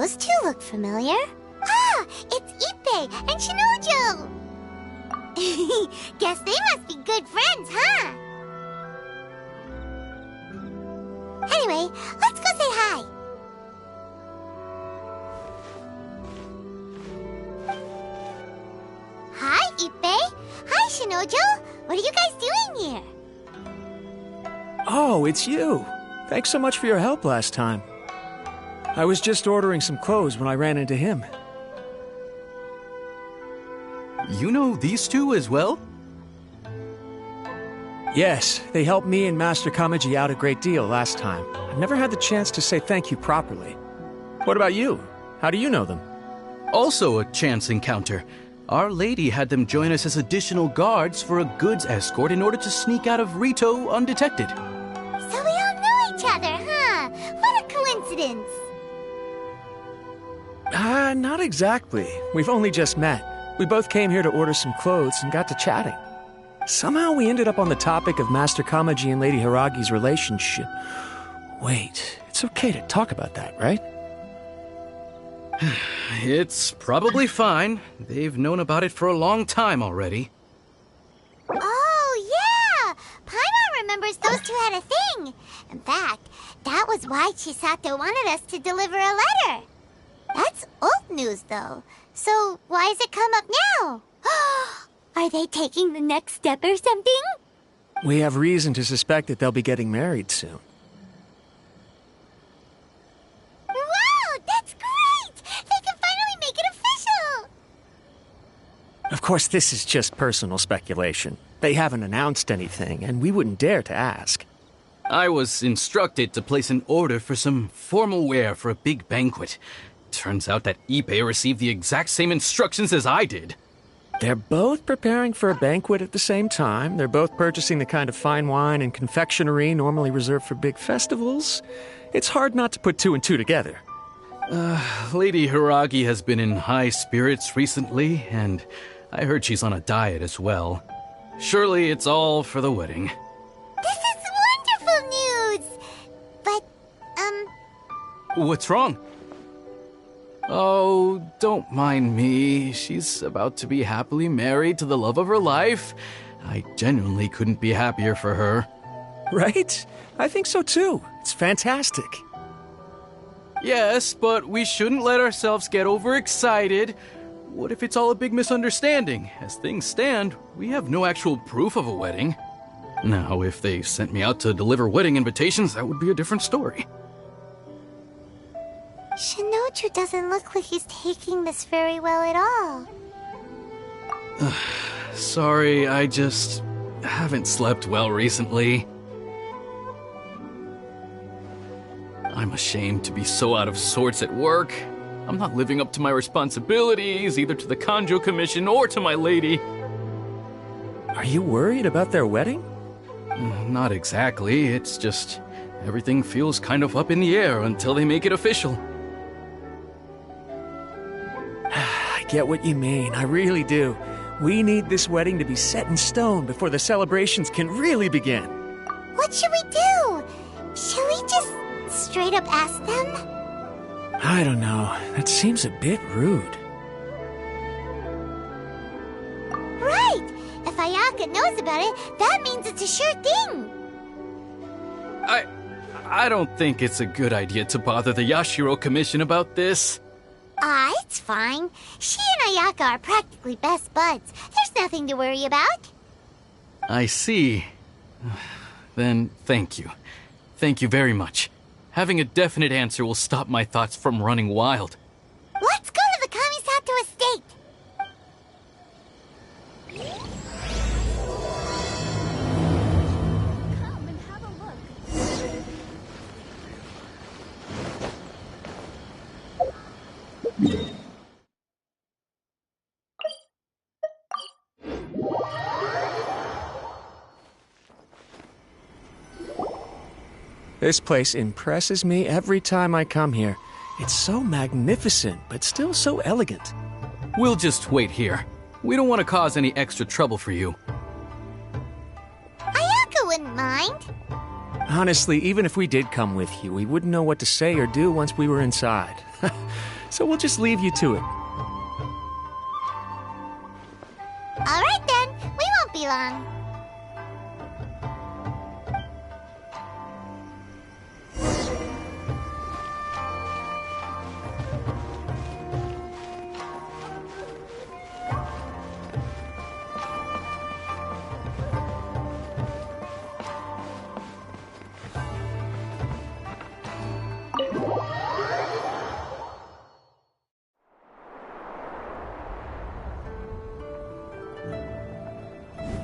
Those two look familiar. Ah, it's Ippei and Shinojo! Guess they must be good friends, huh? Anyway, let's go say hi. Hi, Ippei. Hi, Shinojo. What are you guys doing here? Oh, it's you. Thanks so much for your help last time. I was just ordering some clothes when I ran into him. You know these two as well? Yes, they helped me and Master Kamaji out a great deal last time. I've never had the chance to say thank you properly. What about you? How do you know them? Also a chance encounter. Our lady had them join us as additional guards for a goods escort in order to sneak out of Rito undetected. So we all know each other, huh? What a coincidence. Not exactly. We've only just met. We both came here to order some clothes and got to chatting. Somehow we ended up on the topic of Master Kamaji and Lady Hiragi's relationship. Wait, it's okay to talk about that, right? It's probably fine. They've known about it for a long time already. Oh, yeah! Paimon remembers those two had a thing. In fact, that was why Chisato wanted us to deliver a letter. That's old news, though. So why has it come up now? Are they taking the next step or something? We have reason to suspect that they'll be getting married soon. Wow, that's great! They can finally make it official! Of course, this is just personal speculation. They haven't announced anything, and we wouldn't dare to ask. I was instructed to place an order for some formal wear for a big banquet. Turns out that Ippei received the exact same instructions as I did. They're both preparing for a banquet at the same time. They're both purchasing the kind of fine wine and confectionery normally reserved for big festivals. It's hard not to put two and two together. Lady Hiragi has been in high spirits recently, and I heard she's on a diet as well. Surely it's all for the wedding. This is wonderful news! But, What's wrong? Oh, don't mind me. She's about to be happily married to the love of her life. I genuinely couldn't be happier for her. Right? I think so too. It's fantastic. Yes, but we shouldn't let ourselves get overexcited. What if it's all a big misunderstanding? As things stand, we have no actual proof of a wedding. Now, if they sent me out to deliver wedding invitations, that would be a different story. Shinoju doesn't look like he's taking this very well at all. Sorry, I just haven't slept well recently. I'm ashamed to be so out of sorts at work. I'm not living up to my responsibilities, either to the Kanjo Commission or to my lady. Are you worried about their wedding? Not exactly, it's just everything feels kind of up in the air until they make it official. I get what you mean, I really do. We need this wedding to be set in stone before the celebrations can really begin. What should we do? Should we just straight up ask them? I don't know. That seems a bit rude. Right! If Ayaka knows about it, that means it's a sure thing! I don't think it's a good idea to bother the Yashiro Commission about this. It's fine. She and Ayaka are practically best buds. There's nothing to worry about. I see. Then thank you. Thank you very much. Having a definite answer will stop my thoughts from running wild. Let's go to the Kamisato estate! Come and have a look. This place impresses me every time I come here. It's so magnificent, but still so elegant. We'll just wait here. We don't want to cause any extra trouble for you. Ayaka wouldn't mind. Honestly, even if we did come with you, we wouldn't know what to say or do once we were inside. So we'll just leave you to it. All right then, we won't be long.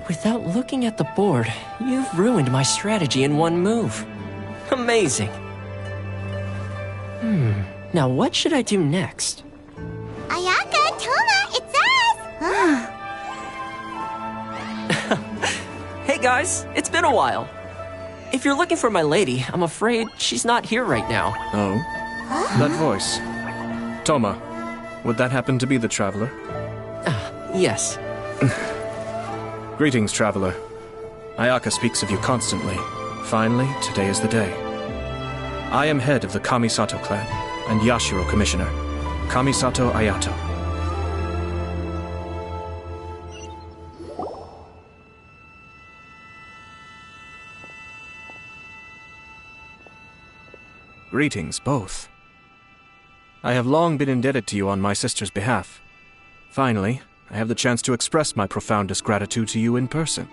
Without looking at the board, you've ruined my strategy in one move. Amazing. Now what should I do next? Ayaka, Toma, it's us! Hey guys, it's been a while. If you're looking for my lady, I'm afraid she's not here right now. Oh? That voice. Toma, would that happen to be the traveler? Yes. Greetings, traveler. Ayaka speaks of you constantly. Finally, today is the day. I am head of the Kamisato clan and Yashiro commissioner, Kamisato Ayato. Greetings, both. I have long been indebted to you on my sister's behalf. Finally, I have the chance to express my profoundest gratitude to you in person.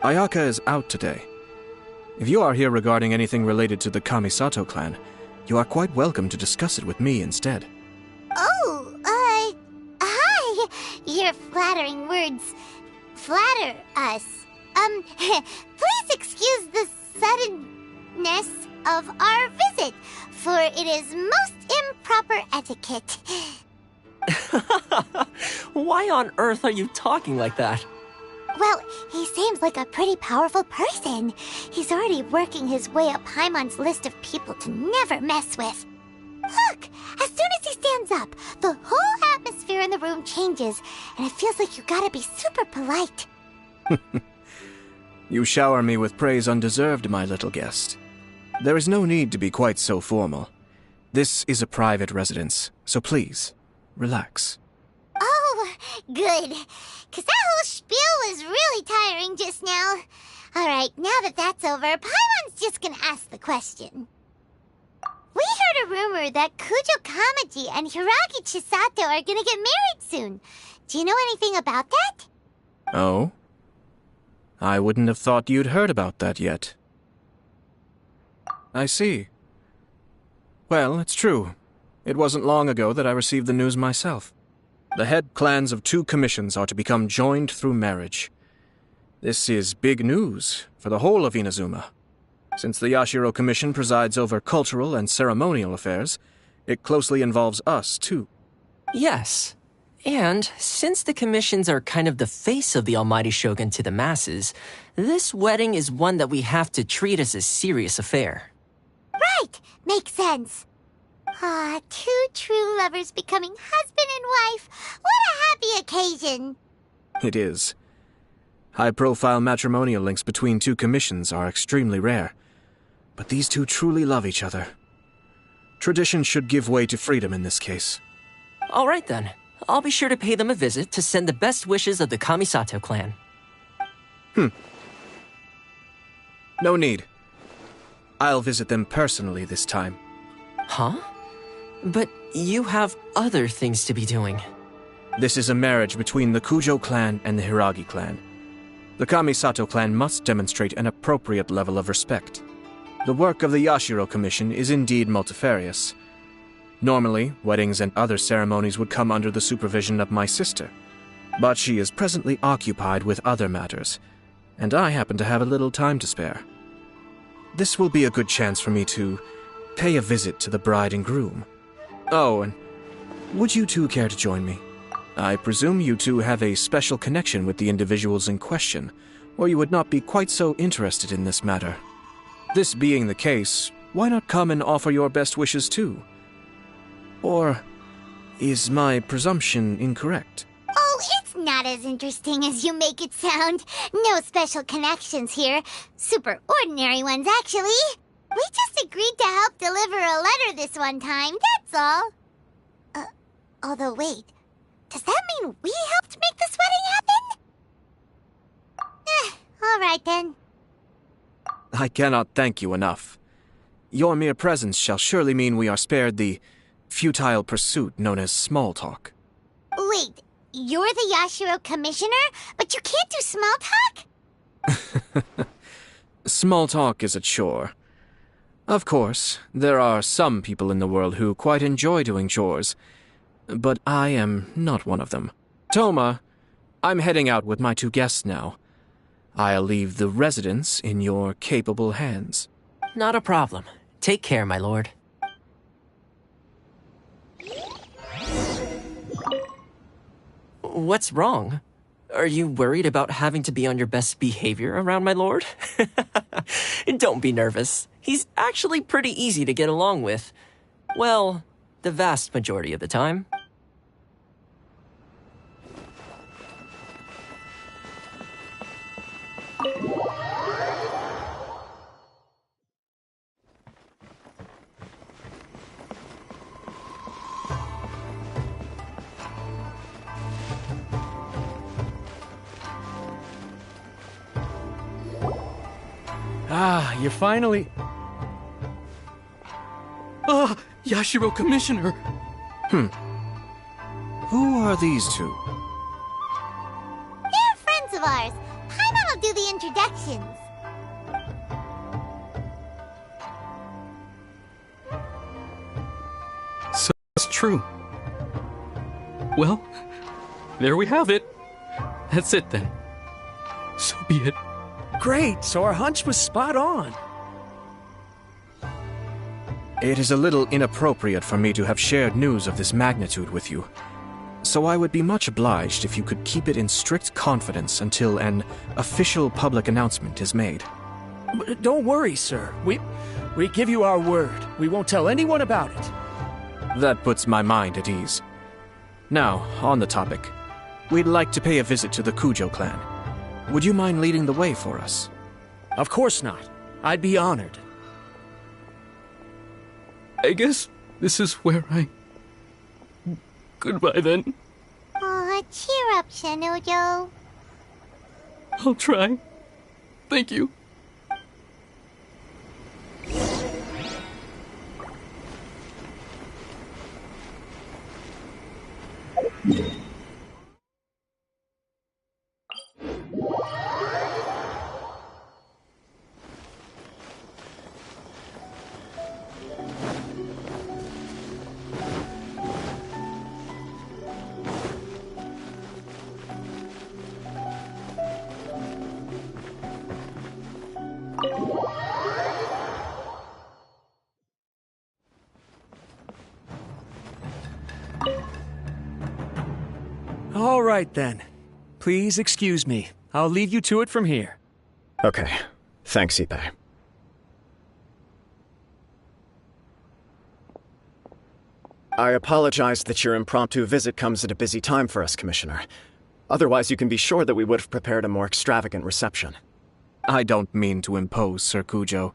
Ayaka is out today. If you are here regarding anything related to the Kamisato clan, you are quite welcome to discuss it with me instead. Oh, hi! Your flattering words flatter us. Please excuse the suddenness of our visit, for it is most improper etiquette. Why on earth are you talking like that? Well, he seems like a pretty powerful person. He's already working his way up Paimon's list of people to never mess with. Look! As soon as he stands up, the whole atmosphere in the room changes, and it feels like you gotta be super polite. You shower me with praise undeserved, my little guest. There is no need to be quite so formal. This is a private residence, so please, relax. Oh, good. 'Cause that whole spiel was really tiring just now. Alright, now that that's over, Paimon's just gonna ask the question. We heard a rumor that Kujo Kamaji and Hiragi Chisato are gonna get married soon. Do you know anything about that? Oh? I wouldn't have thought you'd heard about that yet. I see. Well, it's true. It wasn't long ago that I received the news myself. The head clans of 2 commissions are to become joined through marriage. This is big news for the whole of Inazuma. Since the Yashiro Commission presides over cultural and ceremonial affairs, it closely involves us, too. Yes. And since the commissions are kind of the face of the Almighty Shogun to the masses, this wedding is one that we have to treat as a serious affair. Right! Makes sense. Ah, 2 true lovers becoming husband and wife. What a happy occasion! It is. High-profile matrimonial links between 2 commissions are extremely rare. But these 2 truly love each other. Tradition should give way to freedom in this case. All right then. I'll be sure to pay them a visit to send the best wishes of the Kamisato clan. No need. I'll visit them personally this time. Huh? But you have other things to be doing. This is a marriage between the Kujo clan and the Hiragi clan. The Kamisato clan must demonstrate an appropriate level of respect. The work of the Yashiro Commission is indeed multifarious. Normally, weddings and other ceremonies would come under the supervision of my sister. But she is presently occupied with other matters, and I happen to have a little time to spare. This will be a good chance for me to pay a visit to the bride and groom. Oh, and would you 2 care to join me? I presume you 2 have a special connection with the individuals in question, or you would not be quite so interested in this matter. This being the case, why not come and offer your best wishes too? Or is my presumption incorrect? Oh, it's not as interesting as you make it sound. No special connections here. Super ordinary ones, actually. We just agreed to help deliver a letter this one time, that's all. Although wait, does that mean we helped make this wedding happen? Alright then. I cannot thank you enough. Your mere presence shall surely mean we are spared the futile pursuit known as small talk. Wait, you're the Yashiro commissioner, but you can't do small talk? Small talk is a chore. Of course, there are some people in the world who quite enjoy doing chores, but I am not one of them. Toma, I'm heading out with my 2 guests now. I'll leave the residence in your capable hands. Not a problem. Take care, my lord. What's wrong? Are you worried about having to be on your best behavior around my lord? Don't be nervous. He's actually pretty easy to get along with. Well, the vast majority of the time. Ah, you're finally... Ah, Yashiro Commissioner! Who are these 2? They're friends of ours. Paimon will do the introductions. So it's true. Well, there we have it. That's it then. So be it. Great, so our hunch was spot on. It is a little inappropriate for me to have shared news of this magnitude with you, so I would be much obliged if you could keep it in strict confidence until an official public announcement is made. Don't worry, sir. We give you our word. We won't tell anyone about it. That puts my mind at ease. Now, on the topic. We'd like to pay a visit to the Kujo clan. Would you mind leading the way for us? Of course not. I'd be honored. I guess this is where I... Goodbye then. Aw, cheer up, Shanojo. I'll try. Thank you. All right, then. Please excuse me. I'll leave you to it from here. Okay. Thanks, Ippei. I apologize that your impromptu visit comes at a busy time for us, Commissioner. Otherwise, you can be sure that we would have prepared a more extravagant reception. I don't mean to impose, Sir Kujo.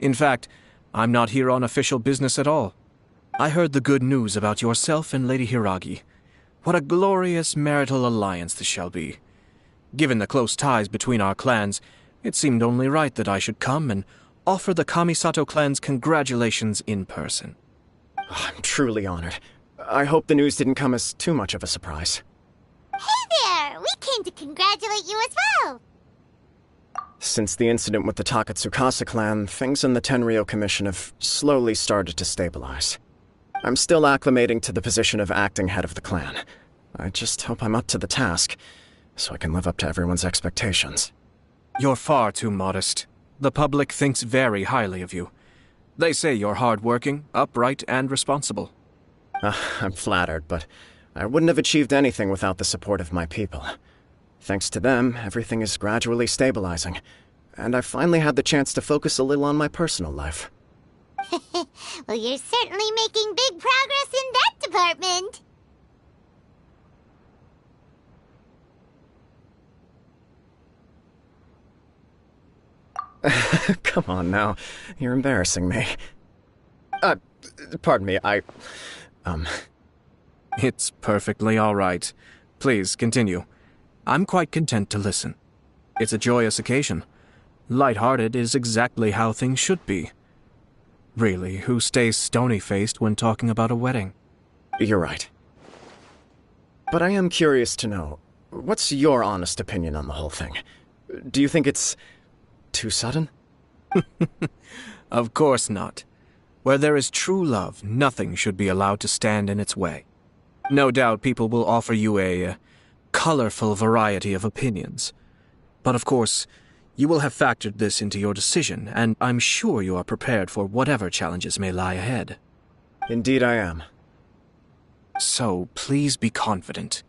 In fact, I'm not here on official business at all. I heard the good news about yourself and Lady Hiragi. What a glorious marital alliance this shall be. Given the close ties between our clans, it seemed only right that I should come and offer the Kamisato clan's congratulations in person. I'm truly honored. I hope the news didn't come as too much of a surprise. Hey there! We came to congratulate you as well! Since the incident with the Takatsukasa clan, things in the Tenryou Commission have slowly started to stabilize. I'm still acclimating to the position of acting head of the clan. I just hope I'm up to the task, so I can live up to everyone's expectations. You're far too modest. The public thinks very highly of you. They say you're hardworking, upright, and responsible. I'm flattered, but I wouldn't have achieved anything without the support of my people. Thanks to them, everything is gradually stabilizing, and I've finally had the chance to focus a little on my personal life. Well, you're certainly making big progress in that department. Come on now. You're embarrassing me. Pardon me, It's perfectly all right. Please, continue. I'm quite content to listen. It's a joyous occasion. Light-hearted is exactly how things should be. Really, who stays stony-faced when talking about a wedding? You're right. But I am curious to know, what's your honest opinion on the whole thing? Do you think it's too sudden? Of course not. Where there is true love, nothing should be allowed to stand in its way. No doubt people will offer you a colorful variety of opinions. But of course, you will have factored this into your decision, and I'm sure you are prepared for whatever challenges may lie ahead. Indeed I am. So, please be confident.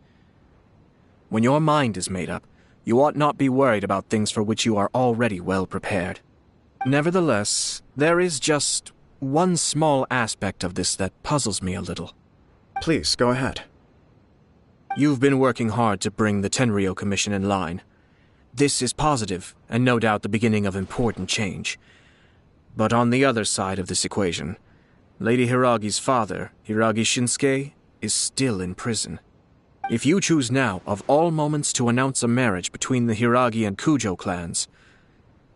When your mind is made up, you ought not be worried about things for which you are already well prepared. Nevertheless, there is just one small aspect of this that puzzles me a little. Please, go ahead. You've been working hard to bring the Tenryou Commission in line. This is positive, and no doubt the beginning of important change. But on the other side of this equation, Lady Hiragi's father, Hiragi Shinsuke, is still in prison. If you choose now, of all moments, to announce a marriage between the Hiragi and Kujo clans,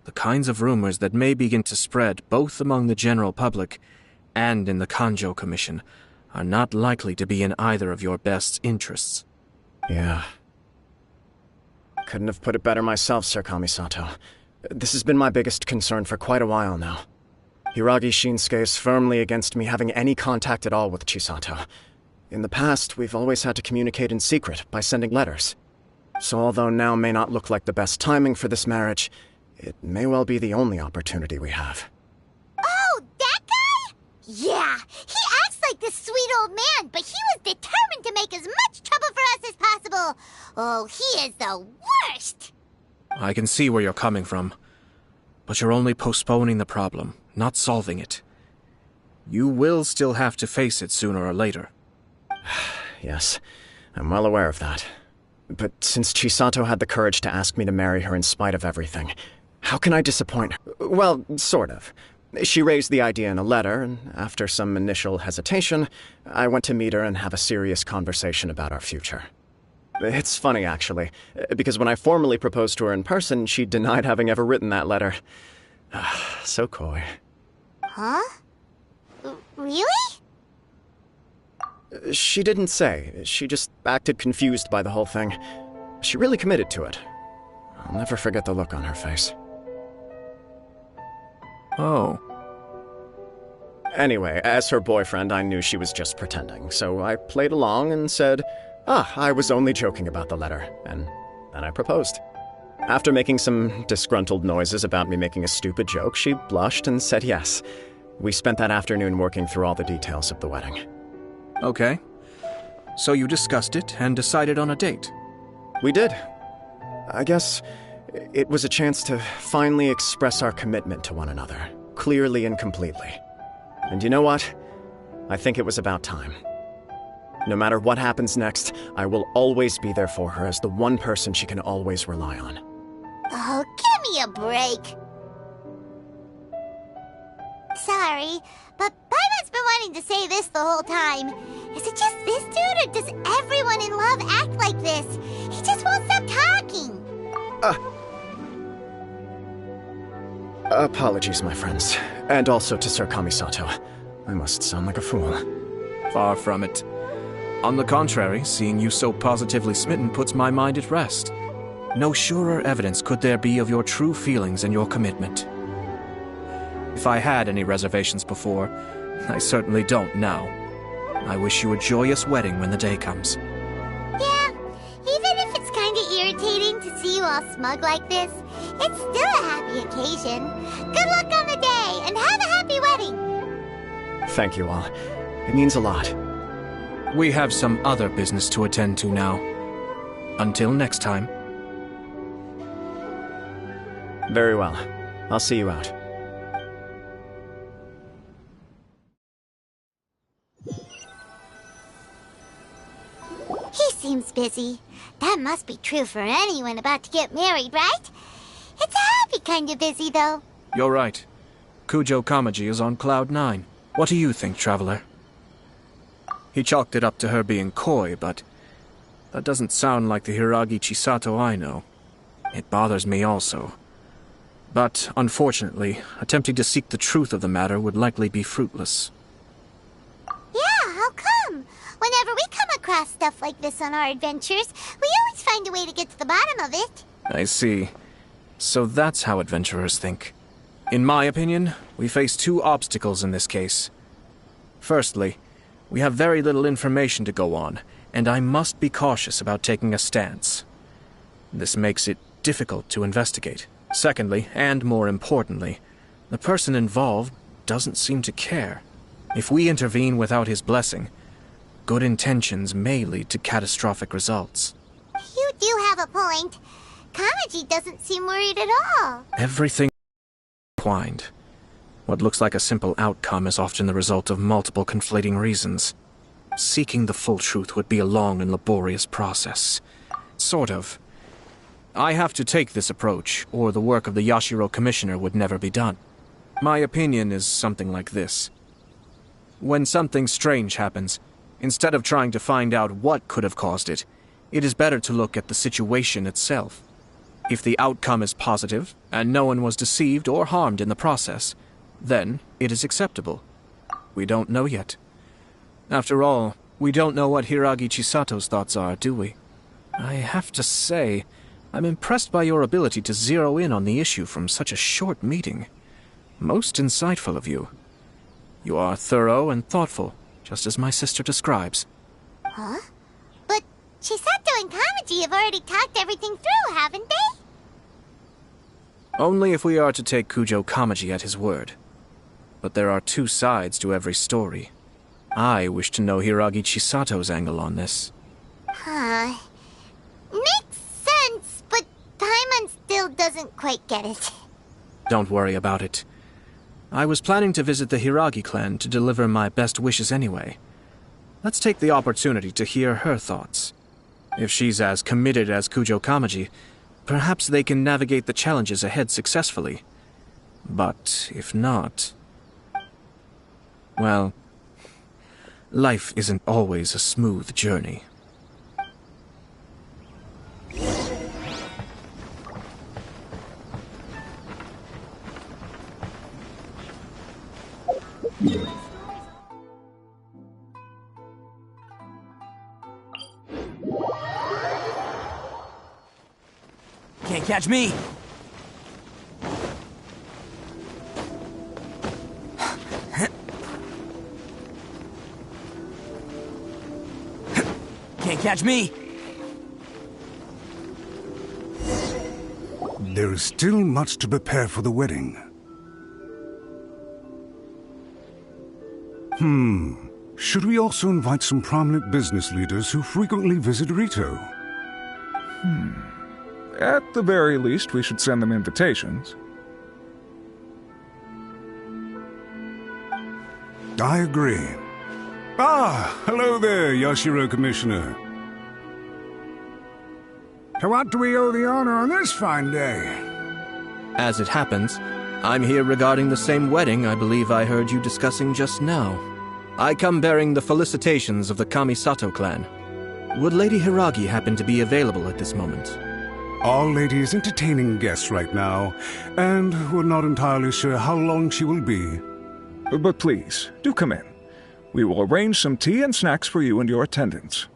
the kinds of rumors that may begin to spread both among the general public and in the Kanjo Commission are not likely to be in either of your best interests. Yeah. Couldn't have put it better myself, Sir Kamisato. This has been my biggest concern for quite a while now. Hiragi Shinsuke is firmly against me having any contact at all with Chisato. In the past, we've always had to communicate in secret by sending letters. So although now may not look like the best timing for this marriage, it may well be the only opportunity we have. Oh, that guy? Yeah, he acts like this sweet old man, but he was determined to make as much trouble for us as possible. Oh, he is the worst! I can see where you're coming from, but you're only postponing the problem, not solving it. You will still have to face it sooner or later. Yes, I'm well aware of that. But since Chisato had the courage to ask me to marry her in spite of everything, how can I disappoint her? Well, sort of. She raised the idea in a letter, and after some initial hesitation, I went to meet her and have a serious conversation about our future. It's funny, actually, because when I formally proposed to her in person, she denied having ever written that letter. So coy. Huh? Really? She didn't say. She just acted confused by the whole thing. She really committed to it. I'll never forget the look on her face. Oh. Anyway, as her boyfriend, I knew she was just pretending, so I played along and said, I was only joking about the letter, and then I proposed. After making some disgruntled noises about me making a stupid joke, she blushed and said yes. We spent that afternoon working through all the details of the wedding. Okay. So you discussed it and decided on a date? We did. I guess it was a chance to finally express our commitment to one another, clearly and completely. And you know what? I think it was about time. No matter what happens next, I will always be there for her as the one person she can always rely on. Oh, give me a break. Sorry, but Paimon's been wanting to say this the whole time. Is it just this dude, or does everyone in love act like this? He just won't stop talking. Apologies, my friends. And also to Sir Kamisato. I must sound like a fool. Far from it. On the contrary, seeing you so positively smitten puts my mind at rest. No surer evidence could there be of your true feelings and your commitment. If I had any reservations before, I certainly don't now. I wish you a joyous wedding when the day comes. Yeah, even if it's kinda irritating to see you all smug like this, it's still a happy occasion. Good luck on the day, and have a happy wedding! Thank you all. It means a lot. We have some other business to attend to now. Until next time. Very well. I'll see you out. He seems busy. That must be true for anyone about to get married, right? It's a happy kind of busy, though. You're right. Kujo Kamaji is on Cloud 9. What do you think, Traveler? He chalked it up to her being coy, but that doesn't sound like the Hiragi Chisato I know. It bothers me also. But, unfortunately, attempting to seek the truth of the matter would likely be fruitless. Yeah, how come? Whenever we come across stuff like this on our adventures, we always find a way to get to the bottom of it. I see. So that's how adventurers think. In my opinion, we face two obstacles in this case. Firstly, we have very little information to go on, and I must be cautious about taking a stance. This makes it difficult to investigate. Secondly, and more importantly, the person involved doesn't seem to care. If we intervene without his blessing, good intentions may lead to catastrophic results. You do have a point. Kamaji doesn't seem worried at all. Everything is entwined. What looks like a simple outcome is often the result of multiple conflating reasons. Seeking the full truth would be a long and laborious process. Sort of. I have to take this approach, or the work of the Yashiro Commissioner would never be done. My opinion is something like this. When something strange happens, instead of trying to find out what could have caused it, it is better to look at the situation itself. If the outcome is positive, and no one was deceived or harmed in the process, then it is acceptable. We don't know yet. After all, we don't know what Hiragi Chisato's thoughts are, do we? I have to say, I'm impressed by your ability to zero in on the issue from such a short meeting. Most insightful of you. You are thorough and thoughtful, just as my sister describes. Huh? But Chisato and Kamaji have already talked everything through, haven't they? Only if we are to take Kujo Kamaji at his word. But there are two sides to every story. I wish to know Hiragi Chisato's angle on this. Huh. Makes sense, but Paimon still doesn't quite get it. Don't worry about it. I was planning to visit the Hiragi clan to deliver my best wishes anyway. Let's take the opportunity to hear her thoughts. If she's as committed as Kujo Kamaji, perhaps they can navigate the challenges ahead successfully. But if not... well, life isn't always a smooth journey. Can't catch me! Can't catch me! There is still much to prepare for the wedding. Should we also invite some prominent business leaders who frequently visit Rito? At the very least, we should send them invitations. I agree. Ah, hello there, Yashiro Commissioner. To what do we owe the honor on this fine day? As it happens, I'm here regarding the same wedding I believe I heard you discussing just now. I come bearing the felicitations of the Kamisato clan. Would Lady Hiragi happen to be available at this moment? Our lady is entertaining guests right now, and we're not entirely sure how long she will be. But please, do come in. We will arrange some tea and snacks for you and your attendants.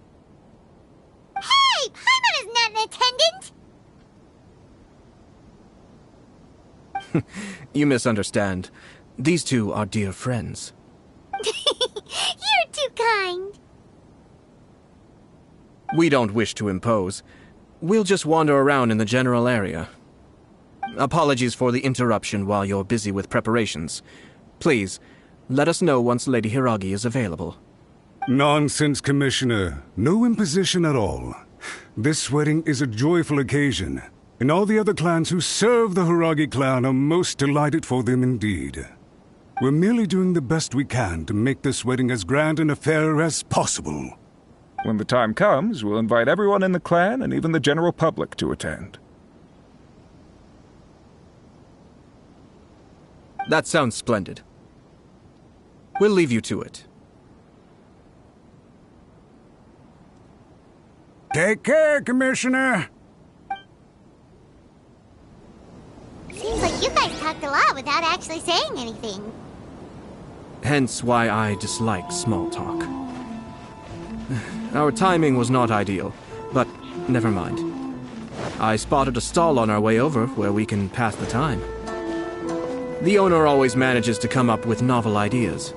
Hey! Paimon is not an attendant! You misunderstand. These two are dear friends. You're too kind. We don't wish to impose. We'll just wander around in the general area. Apologies for the interruption while you're busy with preparations. Please, let us know once Lady Hiragi is available. Nonsense, Commissioner. No imposition at all. This wedding is a joyful occasion, and all the other clans who serve the Hiragi clan are most delighted for them indeed. We're merely doing the best we can to make this wedding as grand an affair as possible. When the time comes, we'll invite everyone in the clan and even the general public to attend. That sounds splendid. We'll leave you to it. Take care, Commissioner. Seems like you guys talked a lot without actually saying anything. Hence why I dislike small talk. Our timing was not ideal, but never mind. I spotted a stall on our way over where we can pass the time. The owner always manages to come up with novel ideas.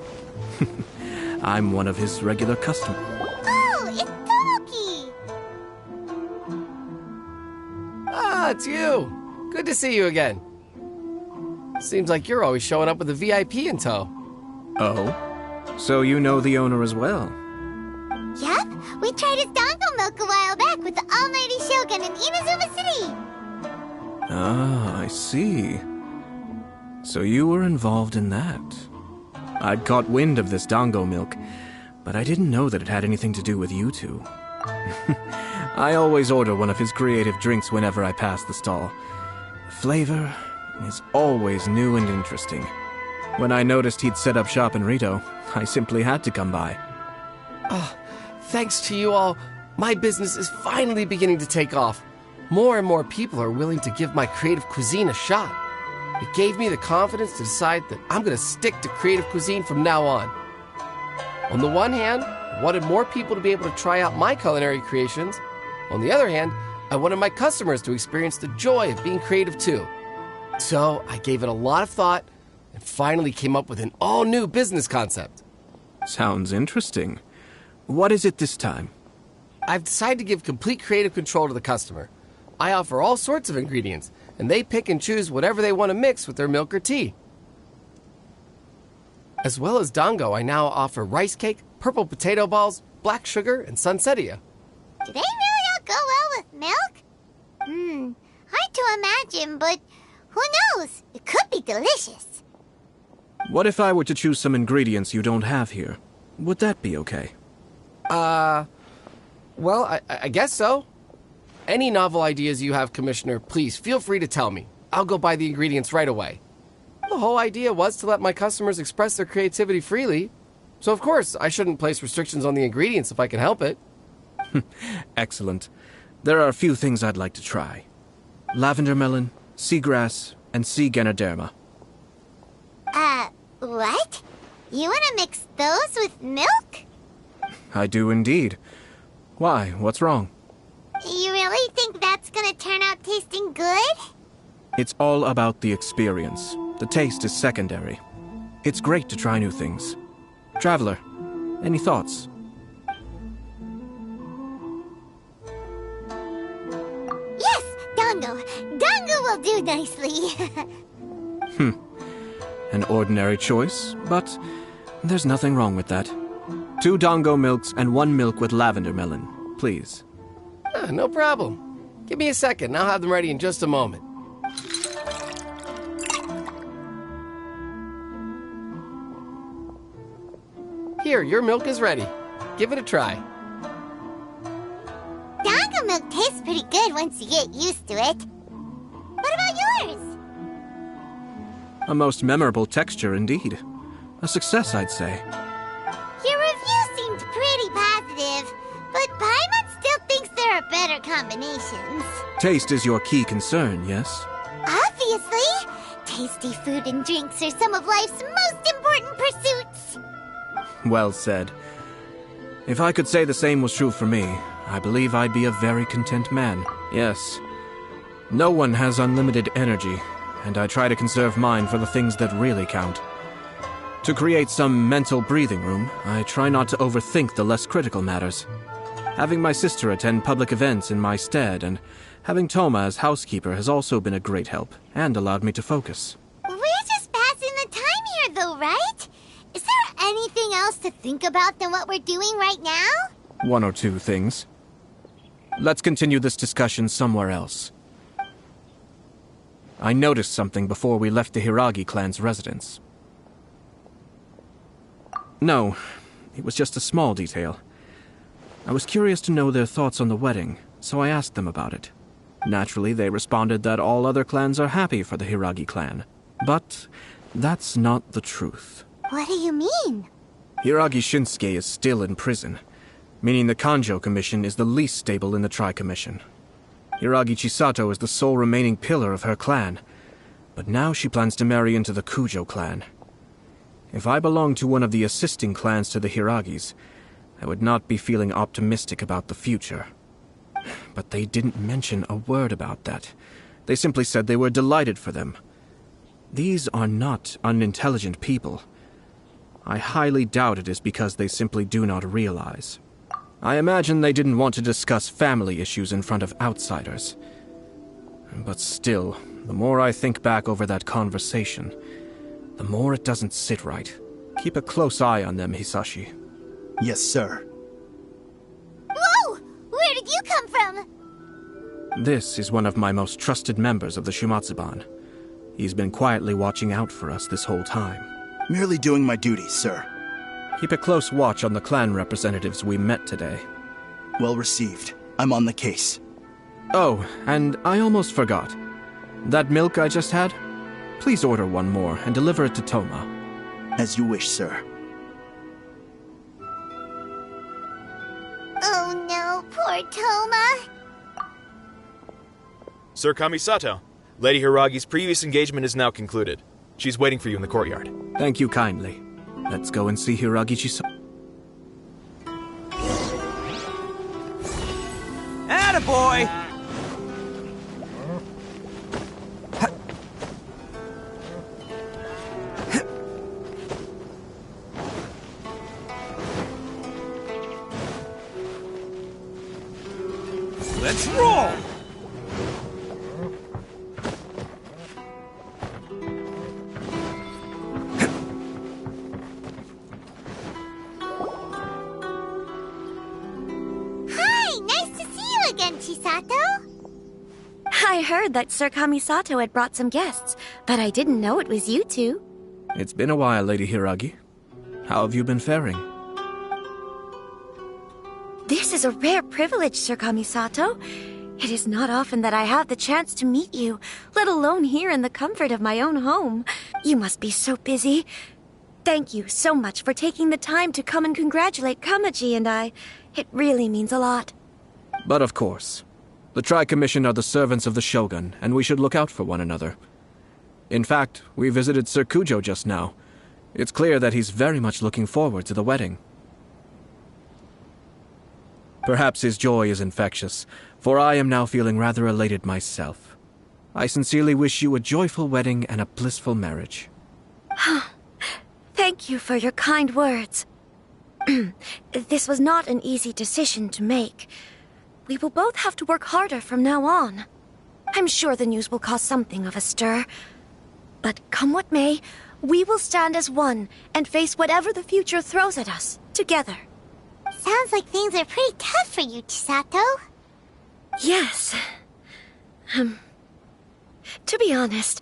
I'm one of his regular customers. Oh, it's Tomoki! Ah, it's you. Good to see you again. Seems like you're always showing up with a VIP in tow. Oh? So you know the owner as well? Yep, we tried his dango milk a while back with the almighty Shogun in Inazuma City. Ah, I see. So you were involved in that. I'd caught wind of this dango milk, but I didn't know that it had anything to do with you two. I always order one of his creative drinks whenever I pass the stall. The flavor is always new and interesting. When I noticed he'd set up shop in Rito, I simply had to come by. Thanks to you all, my business is finally beginning to take off. More and more people are willing to give my creative cuisine a shot. It gave me the confidence to decide that I'm going to stick to creative cuisine from now on. On the one hand, I wanted more people to be able to try out my culinary creations. On the other hand, I wanted my customers to experience the joy of being creative too. So I gave it a lot of thought and finally came up with an all-new business concept. Sounds interesting. What is it this time? I've decided to give complete creative control to the customer. I offer all sorts of ingredients, and they pick and choose whatever they want to mix with their milk or tea. As well as dango, I now offer rice cake, purple potato balls, black sugar, and sunsettia. Do they really all go well with milk? Hard to imagine, but who knows? It could be delicious. What if I were to choose some ingredients you don't have here? Would that be okay? Well, I guess so. Any novel ideas you have, Commissioner, please feel free to tell me. I'll go buy the ingredients right away. The whole idea was to let my customers express their creativity freely. So of course, I shouldn't place restrictions on the ingredients if I can help it. Excellent. There are a few things I'd like to try. Lavender melon, seagrass, and sea ganoderma. What? You want to mix those with milk? I do indeed. Why? What's wrong? You really think that's gonna turn out tasting good? It's all about the experience. The taste is secondary. It's great to try new things. Traveler, any thoughts? Yes, dango. Dango will do nicely. An ordinary choice, but there's nothing wrong with that. 2 dango milks and 1 milk with lavender melon, please. No problem. Give me a second, and I'll have them ready in just a moment. Here, your milk is ready. Give it a try. Dango milk tastes pretty good once you get used to it. What about yours? A most memorable texture indeed. A success, I'd say. Your review seemed pretty positive, but Paimon still thinks there are better combinations. Taste is your key concern, yes? Obviously! Tasty food and drinks are some of life's most important pursuits. Well said. If I could say the same was true for me, I believe I'd be a very content man. Yes. No one has unlimited energy, and I try to conserve mine for the things that really count. To create some mental breathing room, I try not to overthink the less critical matters. Having my sister attend public events in my stead and having Toma as housekeeper has also been a great help and allowed me to focus. We're just passing the time here, though, right? Is there anything else to think about than what we're doing right now? 1 or 2 things. Let's continue this discussion somewhere else. I noticed something before we left the Hiragi clan's residence. No, it was just a small detail. I was curious to know their thoughts on the wedding, so I asked them about it. Naturally, they responded that all other clans are happy for the Hiragi clan. But That's not the truth. What do you mean? Hiragi Shinsuke is still in prison, meaning the Kanjo Commission is the least stable in the Tri-Commission. Hiragi Chisato is the sole remaining pillar of her clan, but now she plans to marry into the Kujo clan. If I belonged to one of the assisting clans to the Hiragis, I would not be feeling optimistic about the future. But they didn't mention a word about that. They simply said they were delighted for them. These are not unintelligent people. I highly doubt it is because they simply do not realize. I imagine they didn't want to discuss family issues in front of outsiders. But still, the more I think back over that conversation, the more it doesn't sit right. Keep a close eye on them, Hisashi. Yes, sir. Whoa! Where did you come from? This is one of my most trusted members of the Shumatsuban. He's been quietly watching out for us this whole time. Merely doing my duties, sir. Keep a close watch on the clan representatives we met today. Well received. I'm on the case. Oh, and I almost forgot. That milk I just had? Please order one more and deliver it to Toma. As you wish, sir. Oh no, poor Toma. Sir Kamisato, Lady Hiragi's previous engagement is now concluded. She's waiting for you in the courtyard. Thank you kindly. Let's go and see Hiragi Chisato. Attaboy! Let's roll! Hi, nice to see you again, Chisato. I heard that Sir Kamisato had brought some guests, but I didn't know it was you two. It's been a while, Lady Hiragi. How have you been faring? This is a rare privilege, Sir Kamisato. It is not often that I have the chance to meet you, let alone here in the comfort of my own home. You must be so busy. Thank you so much for taking the time to come and congratulate Kamaji and I. It really means a lot. But of course. The Tri-Commission are the servants of the Shogun, and we should look out for one another. In fact, we visited Sir Kujo just now. It's clear that he's very much looking forward to the wedding. Perhaps his joy is infectious, for I am now feeling rather elated myself. I sincerely wish you a joyful wedding and a blissful marriage. Thank you for your kind words. This was not an easy decision to make. We will both have to work harder from now on. I'm sure the news will cause something of a stir. But come what may, we will stand as one and face whatever the future throws at us, together. Sounds like things are pretty tough for you, Chisato. Yes. To be honest,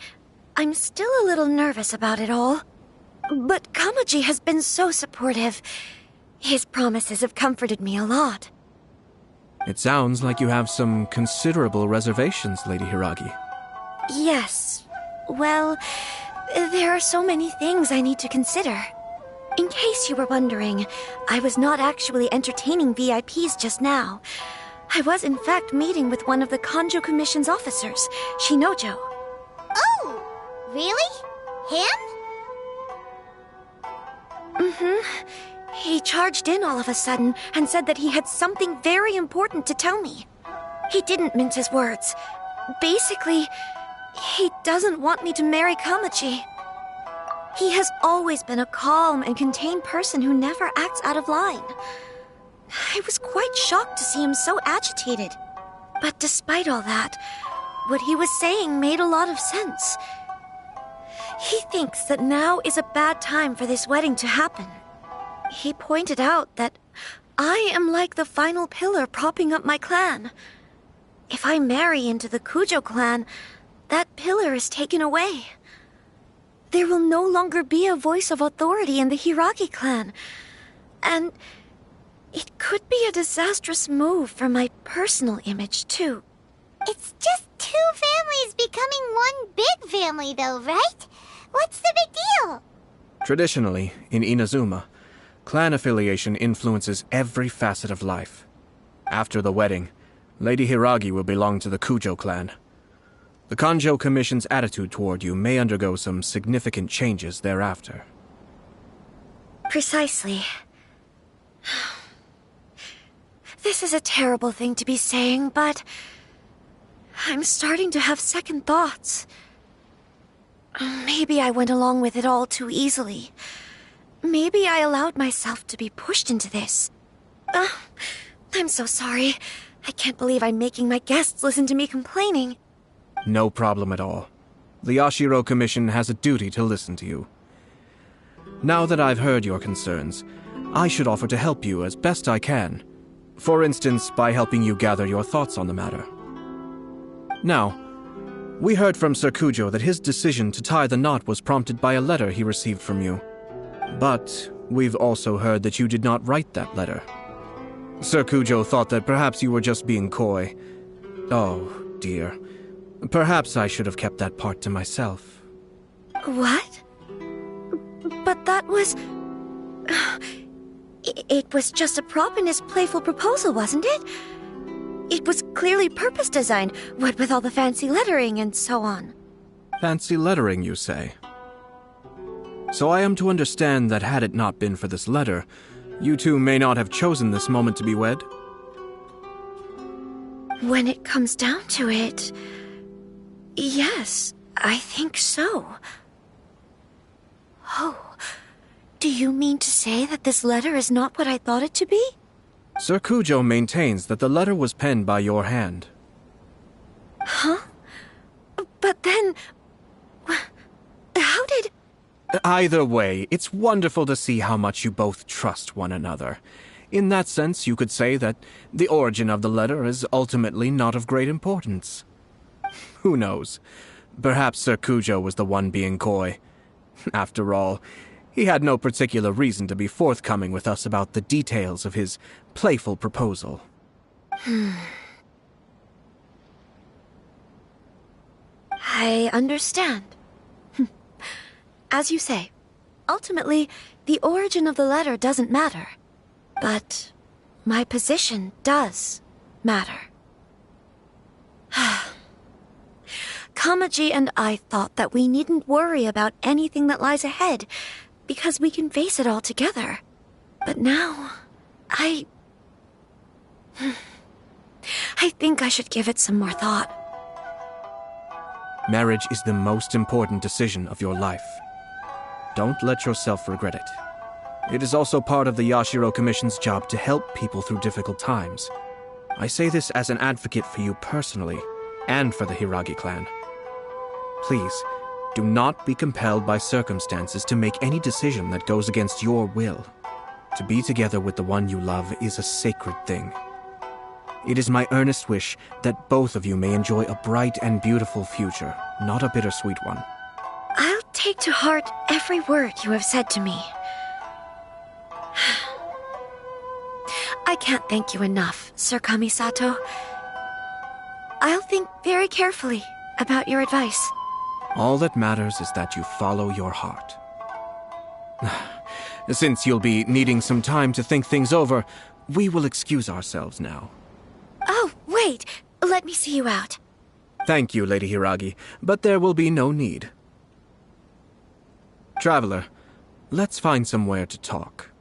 I'm still a little nervous about it all. But Kamaji has been so supportive. His promises have comforted me a lot. It sounds like you have some considerable reservations, Lady Hiragi. Yes. Well, there are so many things I need to consider. In case you were wondering, I was not actually entertaining VIPs just now. I was in fact meeting with one of the Kanjo Commission's officers, Shinojo. Oh, really? Him? He charged in all of a sudden and said that he had something very important to tell me. He didn't mince his words. Basically, he doesn't want me to marry Kamaji. He has always been a calm and contained person who never acts out of line. I was quite shocked to see him so agitated. But despite all that, what he was saying made a lot of sense. He thinks that now is a bad time for this wedding to happen. He pointed out that I am like the final pillar propping up my clan. If I marry into the Kujo clan, that pillar is taken away. There will no longer be a voice of authority in the Hiragi clan. And it could be a disastrous move for my personal image, too. It's just two families becoming one big family, though, right? What's the big deal? Traditionally, in Inazuma, clan affiliation influences every facet of life. After the wedding, Lady Hiragi will belong to the Kujo clan. The Kanjo Commission's attitude toward you may undergo some significant changes thereafter. Precisely. This is a terrible thing to be saying, but I'm starting to have second thoughts. Maybe I went along with it all too easily. Maybe I allowed myself to be pushed into this. I'm so sorry. I can't believe I'm making my guests listen to me complaining. No problem at all. The Yashiro Commission has a duty to listen to you. Now that I've heard your concerns, I should offer to help you as best I can. For instance, by helping you gather your thoughts on the matter. Now, we heard from Sir Kujo that his decision to tie the knot was prompted by a letter he received from you. But we've also heard that you did not write that letter. Sir Kujo thought that perhaps you were just being coy. Oh, dear. Perhaps I should have kept that part to myself. What? But that was... It was just a prop in his playful proposal, wasn't it? It was clearly purpose-designed, what with all the fancy lettering and so on. Fancy lettering, you say? So I am to understand that had it not been for this letter, you two may not have chosen this moment to be wed? When it comes down to it... Yes, I think so. Oh, do you mean to say that this letter is not what I thought it to be? Sir Kujo maintains that the letter was penned by your hand. Huh? But then... How did... Either way, it's wonderful to see how much you both trust one another. In that sense, you could say that the origin of the letter is ultimately not of great importance. Who knows? Perhaps Sir Kujo was the one being coy. After all, he had no particular reason to be forthcoming with us about the details of his playful proposal. I understand. As you say, ultimately, the origin of the letter doesn't matter. But my position does matter. Kamaji and I thought that we needn't worry about anything that lies ahead, because we can face it all together. But now, I think I should give it some more thought. Marriage is the most important decision of your life. Don't let yourself regret it. It is also part of the Yashiro Commission's job to help people through difficult times. I say this as an advocate for you personally, and for the Hiragi clan. Please, do not be compelled by circumstances to make any decision that goes against your will. To be together with the one you love is a sacred thing. It is my earnest wish that both of you may enjoy a bright and beautiful future, not a bittersweet one. I'll take to heart every word you have said to me. I can't thank you enough, Sir Kamisato. I'll think very carefully about your advice. All that matters is that you follow your heart. Since you'll be needing some time to think things over, we will excuse ourselves now. Oh, wait! Let me see you out. Thank you, Lady Hiragi, but there will be no need. Traveler, let's find somewhere to talk.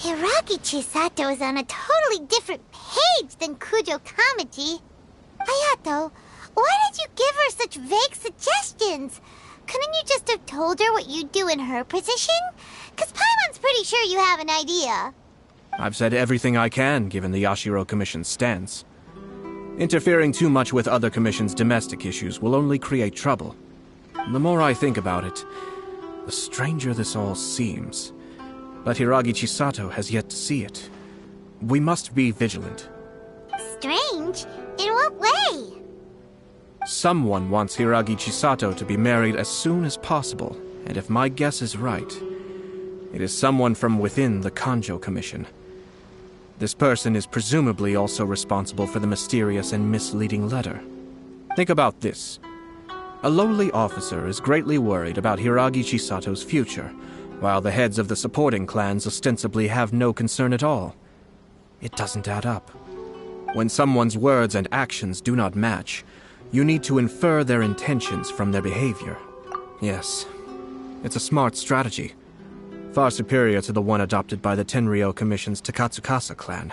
Hiragi Chisato is on a totally different page than Kujo Kamaji. Hayato, why did you give her such vague suggestions? Couldn't you just have told her what you'd do in her position? 'Cause Paimon's pretty sure you have an idea. I've said everything I can, given the Yashiro Commission's stance. Interfering too much with other commissions' domestic issues will only create trouble. The more I think about it, the stranger this all seems. But Hiragi Chisato has yet to see it. We must be vigilant. Strange? In what way? Someone wants Hiragi Chisato to be married as soon as possible, and if my guess is right, it is someone from within the Kanjo Commission. This person is presumably also responsible for the mysterious and misleading letter. Think about this. A lowly officer is greatly worried about Hiragi Chisato's future, while the heads of the supporting clans ostensibly have no concern at all. It doesn't add up. When someone's words and actions do not match, you need to infer their intentions from their behavior. Yes, it's a smart strategy. Far superior to the one adopted by the Tenryou Commission's Takatsukasa clan.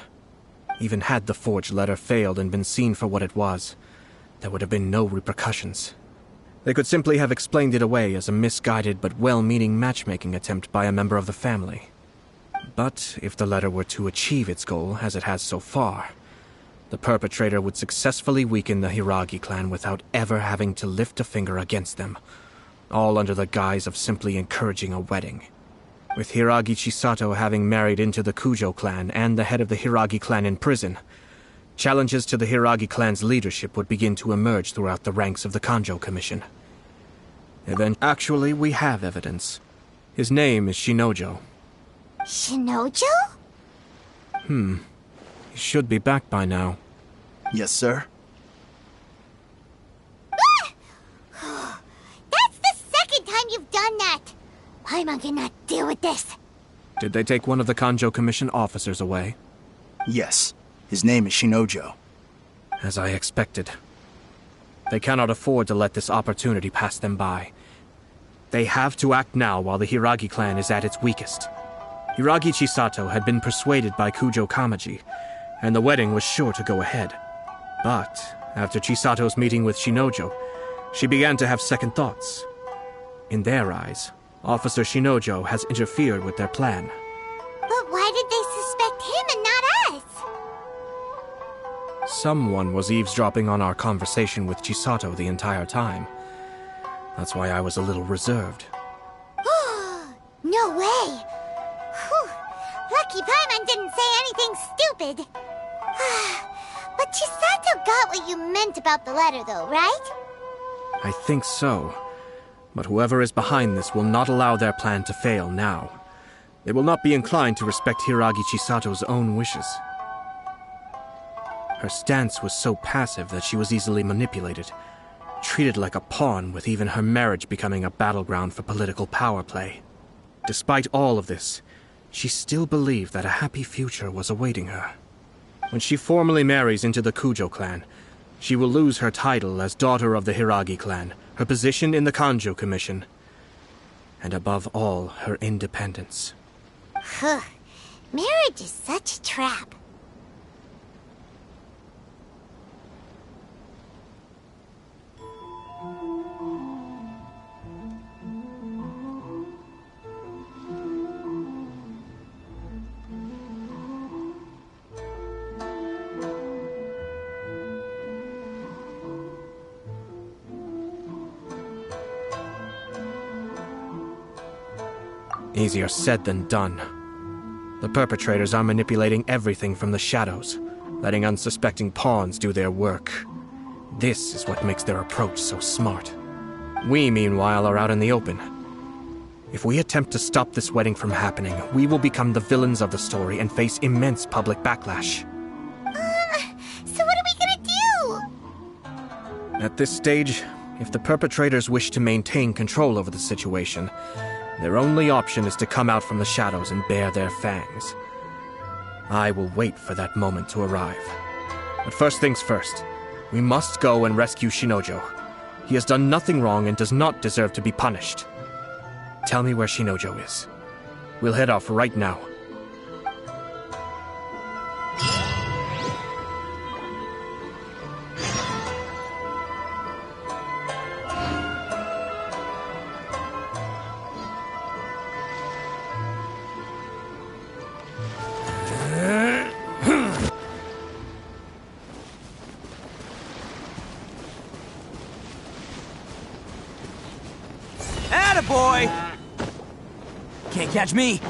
Even had the forged letter failed and been seen for what it was, there would have been no repercussions. They could simply have explained it away as a misguided but well-meaning matchmaking attempt by a member of the family. But if the letter were to achieve its goal, as it has so far, the perpetrator would successfully weaken the Hiragi clan without ever having to lift a finger against them, all under the guise of simply encouraging a wedding. With Hiragi Chisato having married into the Kujo clan and the head of the Hiragi clan in prison, challenges to the Hiragi clan's leadership would begin to emerge throughout the ranks of the Kanjo Commission. Actually, we have evidence. His name is Shinojo. Shinojo? He should be back by now. Yes, sir. That's the second time you've done that! Paimon cannot deal with this. Did they take one of the Kanjo Commission officers away? Yes. His name is Shinojo. As I expected. They cannot afford to let this opportunity pass them by. They have to act now while the Hiragi clan is at its weakest. Hiragi Chisato had been persuaded by Kujo Kamaji, and the wedding was sure to go ahead. But after Chisato's meeting with Shinojo, she began to have second thoughts. In their eyes, Officer Shinojo has interfered with their plan. But why did they suspect him and not us? Someone was eavesdropping on our conversation with Chisato the entire time. That's why I was a little reserved. No way! Whew. Lucky Paimon didn't say anything stupid. But Chisato got what you meant about the letter, though, right? I think so. But whoever is behind this will not allow their plan to fail now. They will not be inclined to respect Hiragi Chisato's own wishes. Her stance was so passive that she was easily manipulated, treated like a pawn, with even her marriage becoming a battleground for political power play. Despite all of this, she still believed that a happy future was awaiting her. When she formally marries into the Kujo clan, she will lose her title as daughter of the Hiragi clan, her position in the Kanjo Commission, and above all, her independence. Marriage is such a trap. Easier said than done. The perpetrators are manipulating everything from the shadows, letting unsuspecting pawns do their work. This is what makes their approach so smart. We, meanwhile, are out in the open. If we attempt to stop this wedding from happening, we will become the villains of the story and face immense public backlash. So what are we gonna do? At this stage, if the perpetrators wish to maintain control over the situation, their only option is to come out from the shadows and bare their fangs. I will wait for that moment to arrive. But first things first, we must go and rescue Shinojo. He has done nothing wrong and does not deserve to be punished. Tell me where Shinojo is. We'll head off right now. Attaboy! Can't catch me.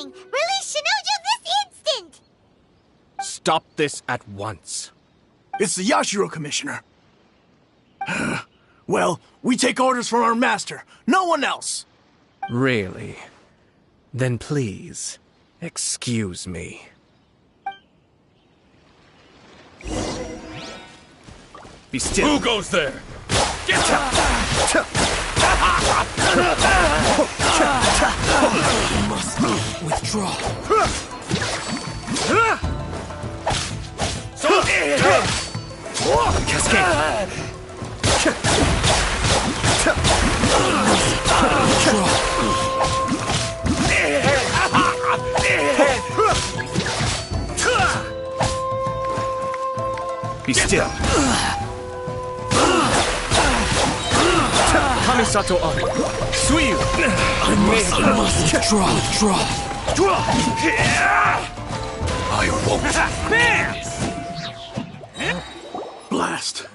Release Shinojo this instant! Stop this at once. It's the Yashiro Commissioner. Well, we take orders from our master. No one else. Really? Then please, excuse me. Be still. Who goes there? Get out! You must withdraw. Cascade! Be still. Kamisato on. Suiyu! I must withdraw. I won't. Blast.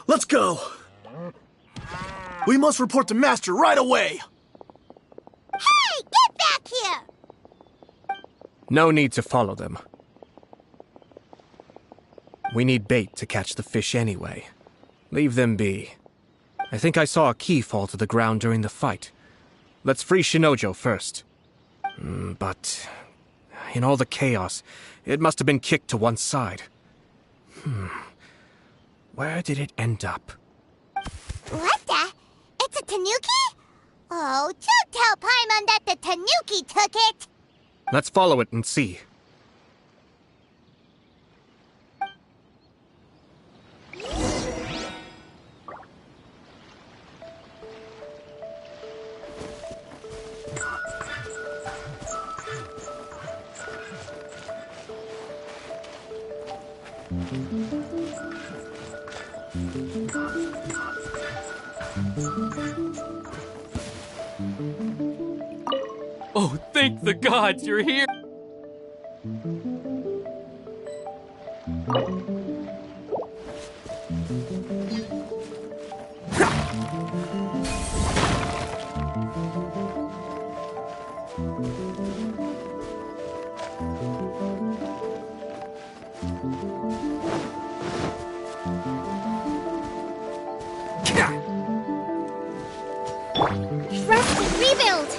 Let's go. We must report to Master right away. Hey, get back here! No need to follow them. We need bait to catch the fish anyway. Leave them be. I think I saw a key fall to the ground during the fight. Let's free Shinojo first. But in all the chaos, it must have been kicked to one side. Where did it end up? What the? It's a tanuki? Oh, don't tell Paimon that the tanuki took it! Let's follow it and see. Oh, thank the gods you're here! Trust and rebuild!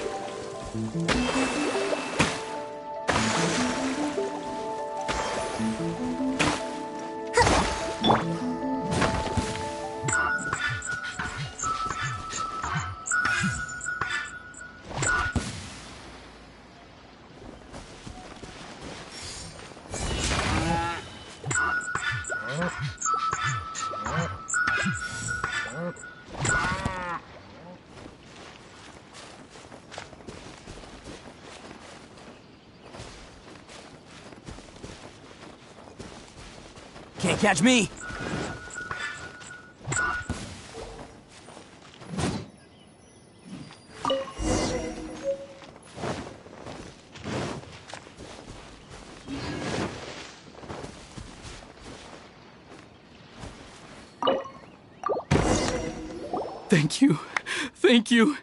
Can't catch me. Thank you. Thank you.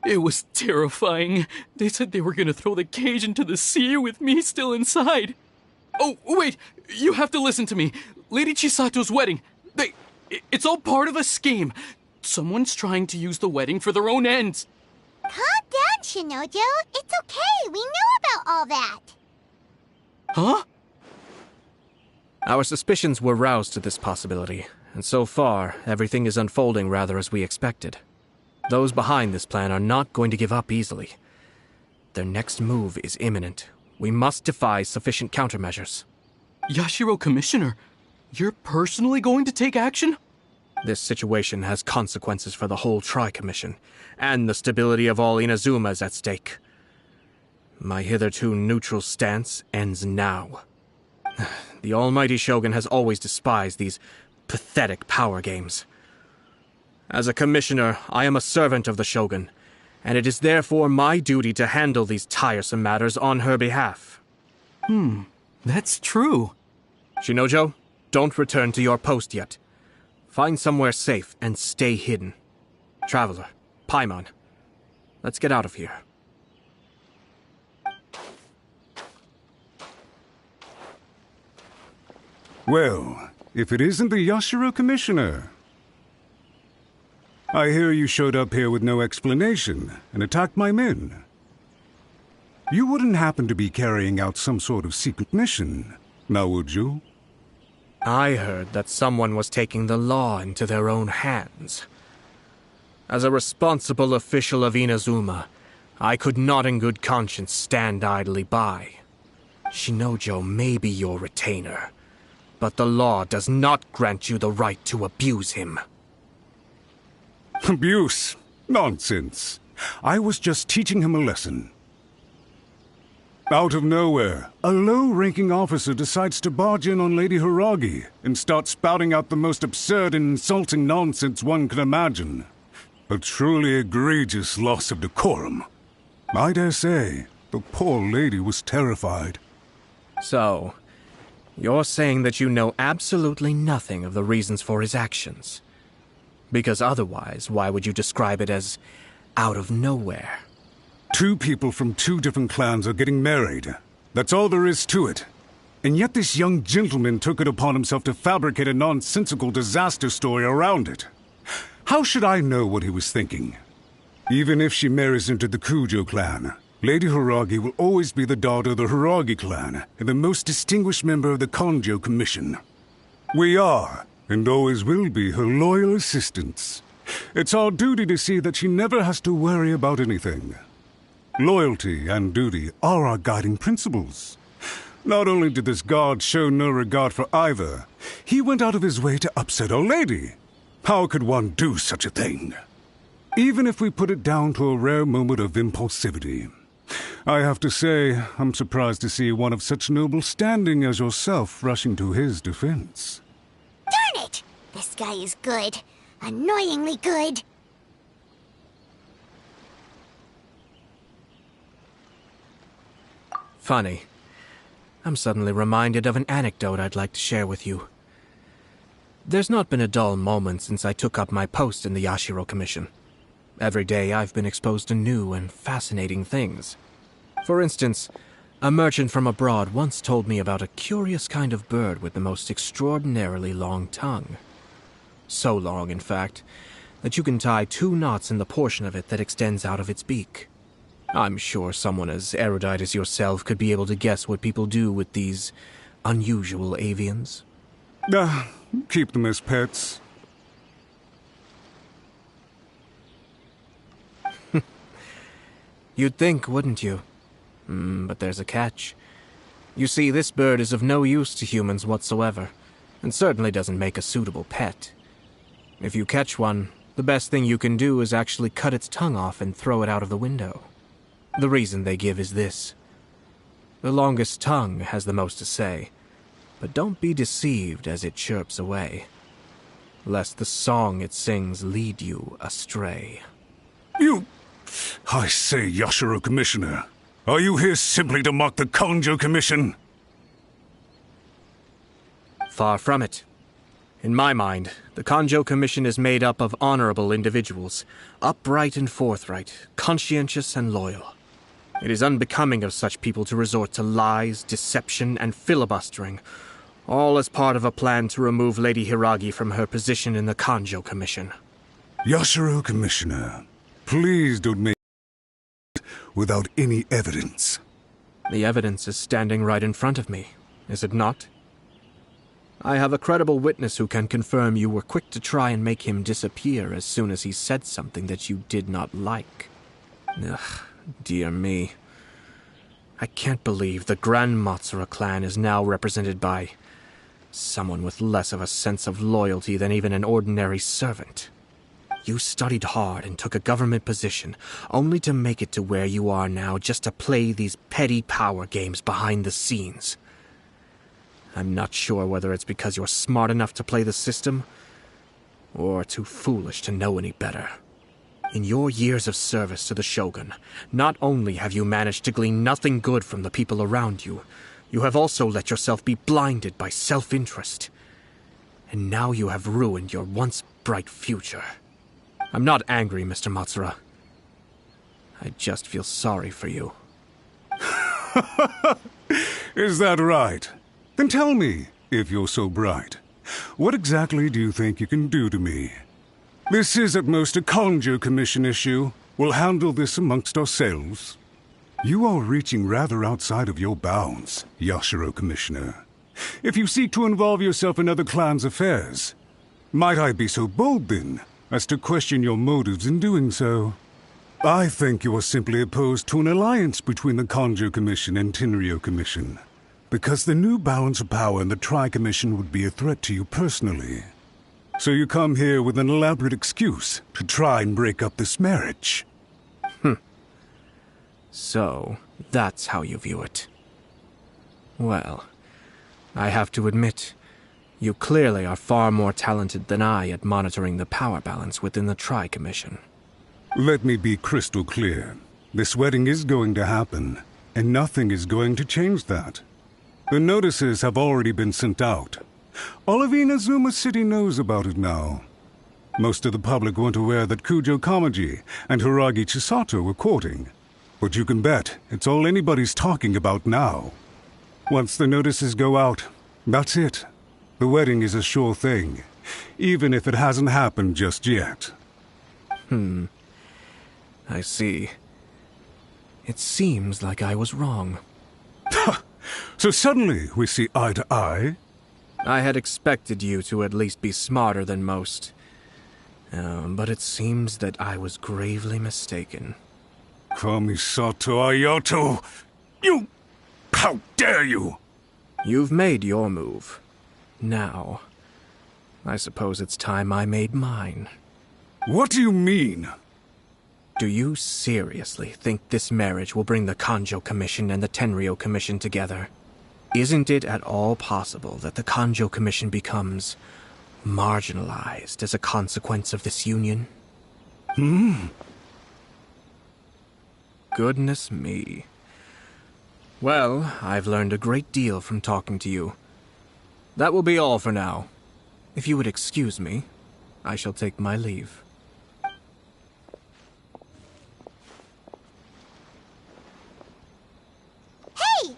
It was terrifying. They said they were gonna throw the cage into the sea with me still inside. Oh, wait! You have to listen to me. Lady Chisato's wedding. It's all part of a scheme. Someone's trying to use the wedding for their own ends. Calm down, Shinojo. It's okay. We know about all that. Huh? Our suspicions were roused to this possibility, and so far, everything is unfolding rather as we expected. Those behind this plan are not going to give up easily. Their next move is imminent. We must devise sufficient countermeasures. Yashiro Commissioner, you're personally going to take action? This situation has consequences for the whole Tri-Commission, and the stability of all Inazuma is at stake. My hitherto neutral stance ends now. The almighty Shogun has always despised these pathetic power games. As a commissioner, I am a servant of the Shogun, and it is therefore my duty to handle these tiresome matters on her behalf. That's true. Shinojo, don't return to your post yet. Find somewhere safe and stay hidden. Traveler, Paimon, let's get out of here. Well, if it isn't the Yashiro Commissioner. I hear you showed up here with no explanation and attacked my men. You wouldn't happen to be carrying out some sort of secret mission, now would you? I heard that someone was taking the law into their own hands. As a responsible official of Inazuma, I could not in good conscience stand idly by. Shinojo may be your retainer, but the law does not grant you the right to abuse him. Abuse? Nonsense. I was just teaching him a lesson. Out of nowhere, a low-ranking officer decides to barge in on Lady Hiragi and start spouting out the most absurd and insulting nonsense one can imagine. A truly egregious loss of decorum. I dare say, the poor lady was terrified. So, you're saying that you know absolutely nothing of the reasons for his actions? Because otherwise, why would you describe it as out of nowhere? Two people from two different clans are getting married. That's all there is to it. And yet this young gentleman took it upon himself to fabricate a nonsensical disaster story around it. How should I know what he was thinking? Even if she marries into the Kujo clan, Lady Hiragi will always be the daughter of the Hiragi clan and the most distinguished member of the Kanjo Commission. We are, and always will be, her loyal assistants. It's our duty to see that she never has to worry about anything. Loyalty and duty are our guiding principles. Not only did this guard show no regard for either, he went out of his way to upset our lady. How could one do such a thing? Even if we put it down to a rare moment of impulsivity. I have to say, I'm surprised to see one of such noble standing as yourself rushing to his defense. Darn it! This guy is good. Annoyingly good. Funny. I'm suddenly reminded of an anecdote I'd like to share with you. There's not been a dull moment since I took up my post in the Yashiro Commission. Every day I've been exposed to new and fascinating things. For instance, a merchant from abroad once told me about a curious kind of bird with the most extraordinarily long tongue. So long, in fact, that you can tie 2 knots in the portion of it that extends out of its beak. I'm sure someone as erudite as yourself could be able to guess what people do with these unusual avians. Keep them as pets. You'd think, wouldn't you? But there's a catch. You see, this bird is of no use to humans whatsoever, and certainly doesn't make a suitable pet. If you catch one, the best thing you can do is actually cut its tongue off and throw it out of the window. The reason they give is this. The longest tongue has the most to say, but don't be deceived as it chirps away, lest the song it sings lead you astray. I say, Yashiro Commissioner, are you here simply to mock the Kanjo Commission? Far from it. In my mind, the Kanjo Commission is made up of honorable individuals, upright and forthright, conscientious and loyal. It is unbecoming of such people to resort to lies, deception, and filibustering, all as part of a plan to remove Lady Hiragi from her position in the Kanjo Commission. Yashiro Commissioner, please don't make it without any evidence. The evidence is standing right in front of me, is it not? I have a credible witness who can confirm you were quick to try and make him disappear as soon as he said something that you did not like. Ugh, dear me. I can't believe the Grand Matsura clan is now represented by someone with less of a sense of loyalty than even an ordinary servant. You studied hard and took a government position, only to make it to where you are now just to play these petty power games behind the scenes. I'm not sure whether it's because you're smart enough to play the system, or too foolish to know any better. In your years of service to the Shogun, not only have you managed to glean nothing good from the people around you, you have also let yourself be blinded by self-interest. And now you have ruined your once bright future. I'm not angry, Mr. Matsura. I just feel sorry for you. Is that right? Then tell me, if you're so bright, what exactly do you think you can do to me? This is at most a Kanjo Commission issue. We'll handle this amongst ourselves. You are reaching rather outside of your bounds, Yashiro Commissioner. If you seek to involve yourself in other clans' affairs, might I be so bold then, as to question your motives in doing so? I think you are simply opposed to an alliance between the Kanjo Commission and Tenryo Commission, because the new balance of power in the Tri-Commission would be a threat to you personally. So you come here with an elaborate excuse to try and break up this marriage. So, that's how you view it. Well, I have to admit, you clearly are far more talented than I at monitoring the power balance within the Tri-Commission. Let me be crystal clear. This wedding is going to happen, and nothing is going to change that. The notices have already been sent out. All of Inazuma City knows about it now. Most of the public weren't aware that Kujo Kamaji and Hiragi Chisato were courting. But you can bet it's all anybody's talking about now. Once the notices go out, that's it. The wedding is a sure thing, even if it hasn't happened just yet. I see. It seems like I was wrong. So suddenly we see eye to eye? I had expected you to at least be smarter than most. But it seems that I was gravely mistaken. Kamisato Ayato! You! How dare you! You've made your move. Now, I suppose it's time I made mine. What do you mean? Do you seriously think this marriage will bring the Kanjo Commission and the Tenryo Commission together? Isn't it at all possible that the Kanjo Commission becomes marginalized as a consequence of this union? Goodness me. Well, I've learned a great deal from talking to you. That will be all for now. If you would excuse me, I shall take my leave. Hey!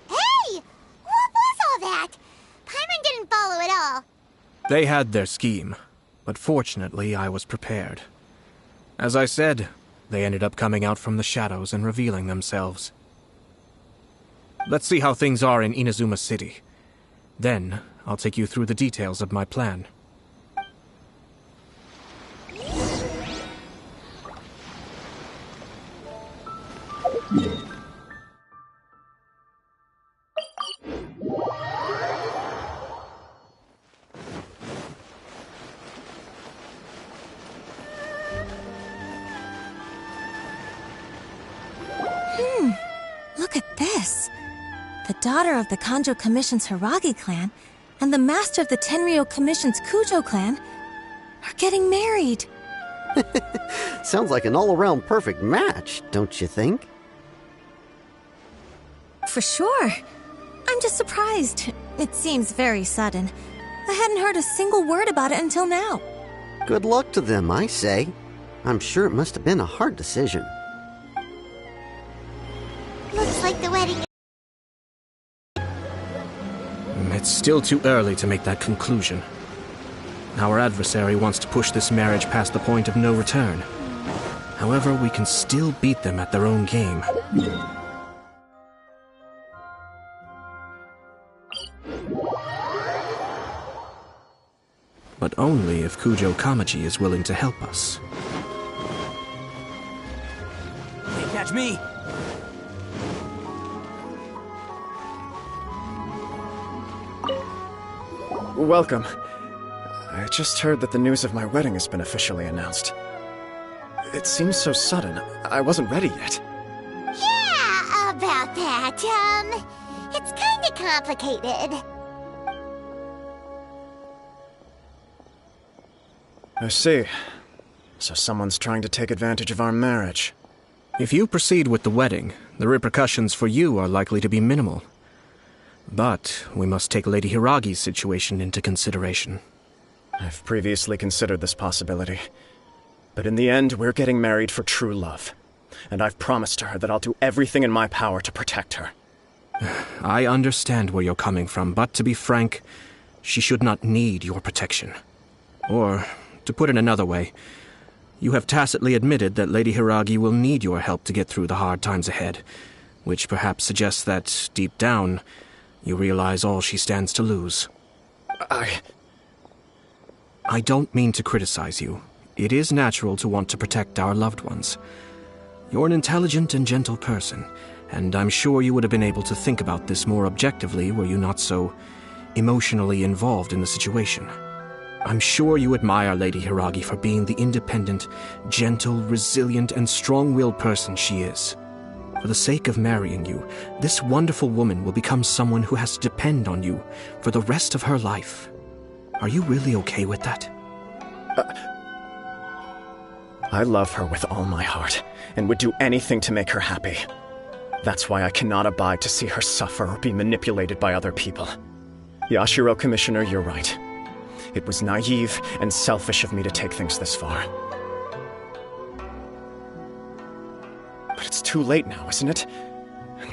What was all that? Paimon didn't follow at all. They had their scheme, but fortunately I was prepared. As I said, they ended up coming out from the shadows and revealing themselves. Let's see how things are in Inazuma City. Then, I'll take you through the details of my plan. Look at this. The daughter of the Kanjo Commission's Hiragi clan and the master of the Tenryo Commission's Kujo clan are getting married. Sounds like an all-around perfect match, don't you think? For sure. I'm just surprised. It seems very sudden. I hadn't heard a single word about it until now. Good luck to them, I say. I'm sure it must have been a hard decision. Looks like the wedding. It's still too early to make that conclusion. Our adversary wants to push this marriage past the point of no return. However, we can still beat them at their own game. but only if Kujo Kamaji is willing to help us. Can't catch me! Welcome. I just heard that the news of my wedding has been officially announced. It seems so sudden. I wasn't ready yet. Yeah, about that. It's kinda complicated. I see. So someone's trying to take advantage of our marriage. If you proceed with the wedding, the repercussions for you are likely to be minimal. But we must take Lady Hiragi's situation into consideration. I've previously considered this possibility. But in the end, we're getting married for true love. And I've promised her that I'll do everything in my power to protect her. I understand where you're coming from, but to be frank, she should not need your protection. Or, to put it another way, you have tacitly admitted that Lady Hiragi will need your help to get through the hard times ahead, which perhaps suggests that, deep down, you realize all she stands to lose. I don't mean to criticize you. It is natural to want to protect our loved ones. You're an intelligent and gentle person, and I'm sure you would have been able to think about this more objectively were you not so emotionally involved in the situation. I'm sure you admire Lady Hiragi for being the independent, gentle, resilient, and strong-willed person she is. For the sake of marrying you, this wonderful woman will become someone who has to depend on you for the rest of her life. Are you really okay with that? I love her with all my heart, and would do anything to make her happy. That's why I cannot abide to see her suffer or be manipulated by other people. Yashiro Commissioner, you're right. It was naive and selfish of me to take things this far. But it's too late now, isn't it?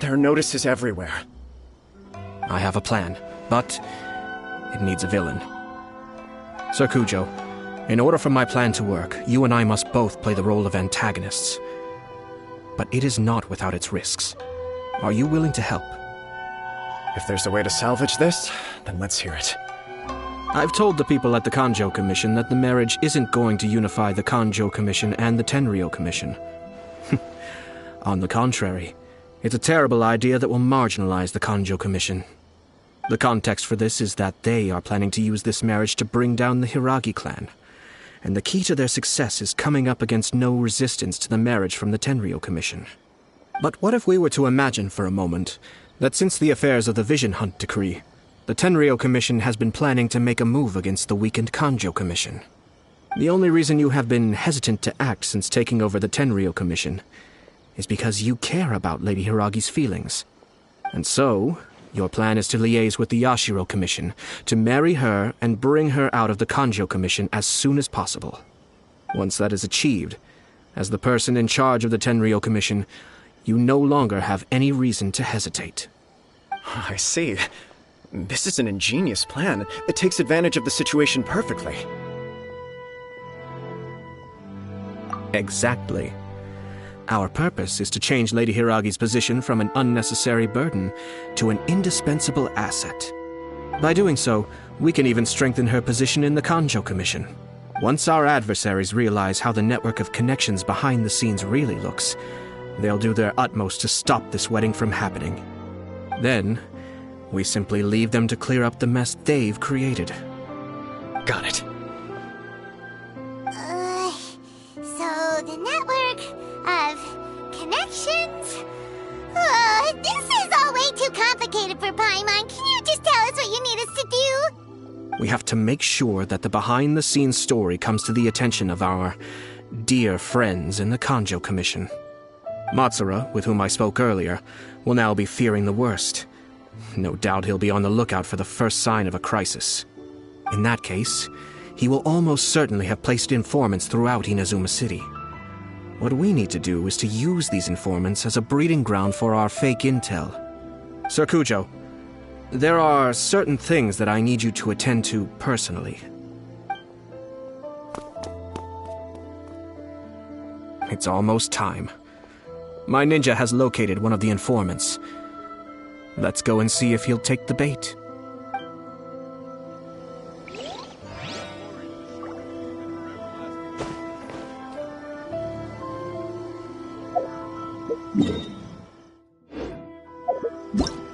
There are notices everywhere. I have a plan, but it needs a villain. Sir Kujo, in order for my plan to work, you and I must both play the role of antagonists. But it is not without its risks. Are you willing to help? If there's a way to salvage this, then let's hear it. I've told the people at the Kanjo Commission that the marriage isn't going to unify the Kanjo Commission and the Tenryou Commission. On the contrary, it's a terrible idea that will marginalize the Kanjo Commission. The context for this is that they are planning to use this marriage to bring down the Hiragi clan. And the key to their success is coming up against no resistance to the marriage from the Tenryou Commission. But what if we were to imagine for a moment that since the affairs of the Vision Hunt Decree, the Tenryou Commission has been planning to make a move against the weakened Kanjo Commission? The only reason you have been hesitant to act since taking over the Tenryou Commission is because you care about Lady Hiragi's feelings. And so, your plan is to liaise with the Yashiro Commission, to marry her and bring her out of the Kanjo Commission as soon as possible. Once that is achieved, as the person in charge of the Tenryou Commission, you no longer have any reason to hesitate. I see. This is an ingenious plan. It takes advantage of the situation perfectly. Exactly. Our purpose is to change Lady Hiragi's position from an unnecessary burden to an indispensable asset. By doing so, we can even strengthen her position in the Kanjo Commission. Once our adversaries realize how the network of connections behind the scenes really looks, they'll do their utmost to stop this wedding from happening. Then, we simply leave them to clear up the mess they've created. Got it. So the network of connections? This is all way too complicated for Paimon. Can you just tell us what you need us to do? We have to make sure that the behind-the-scenes story comes to the attention of our dear friends in the Kanjo Commission. Matsura, with whom I spoke earlier, will now be fearing the worst. No doubt he'll be on the lookout for the first sign of a crisis. In that case, he will almost certainly have placed informants throughout Inazuma City. What we need to do is to use these informants as a breeding ground for our fake intel. Sir Kujo, there are certain things that I need you to attend to personally. It's almost time. My ninja has located one of the informants. Let's go and see if he'll take the bait. Huh?